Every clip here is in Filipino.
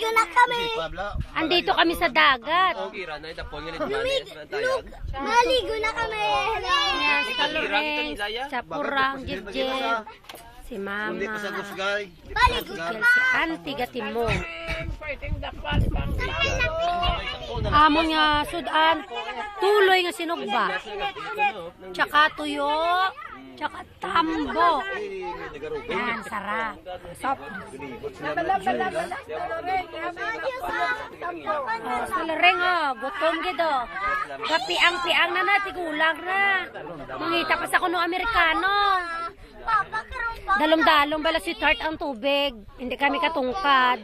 Maligo na kami. Andito kami sa dagat. Maligo na kami. Yan, si Kaloreng, Chapurang, Jibjib, si Mama, Maligo si Auntie Gatimo. Amo nga sudan, tuloy nga sinugba. Tsaka tuyo, tsaka tambo. Yan, sarap. Sop. Sa Loreng, gutom gido. Kapiang-piang na tigulang na. Mangita pa sa kuno Amerikano. Dalom-dalom bala si tart ang tubig. Hindi kami katungkad.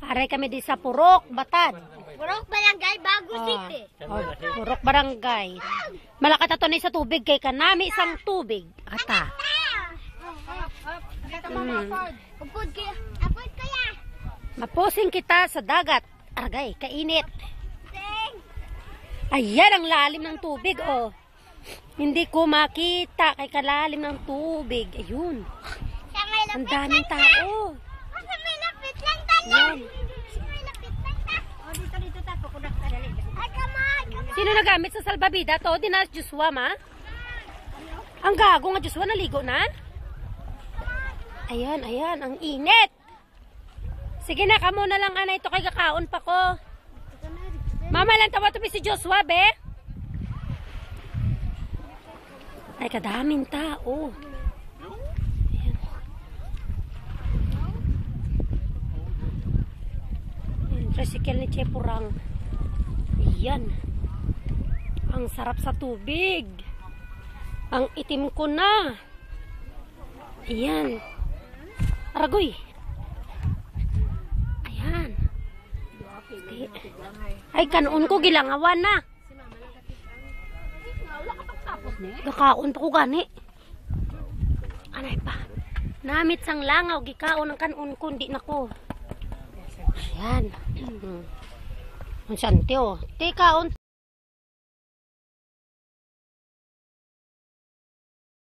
Aray kami di sa Purok, Batad. Purok Barangay, Bago City. Purok Barangay. Malakat ato na sa tubig kay kanami isang tubig. Ata. Upod kaya. Mapusing kita sa dagat. Argay, kainit. Ayan ang lalim ng tubig, oh. Hindi ko makita kay kalalim ng tubig. Ayun. Ang daming tao. May lapit lang tayo. Yan. May lapit lang tayo. Dito tayo. Kukunak tayo. Ay, come on. Sino nagamit sa salbabida to? Di na Joshua, ma? Ang gago nga Joshua, naligo na? Ayan, ayan. Ang init. Sige na, kamo na lang, ana. Ito kay kakaon pa ko. Mama lang tawa to si Joshua, be. Ay, kadaming tao. Ayan. Ayan, tricycle ni Chepurang. Ayan. Ang sarap sa tubig. Ang itim ko na. Ayan. Aragoy. Ayan. Ay, kanon ko gilangawan na. Gakaon pa ko gani. Anay pa. Namit sang langaw, gikaon ang kanon ko, hindi na ko. Ayan. Ang sante, oh. Tikaon.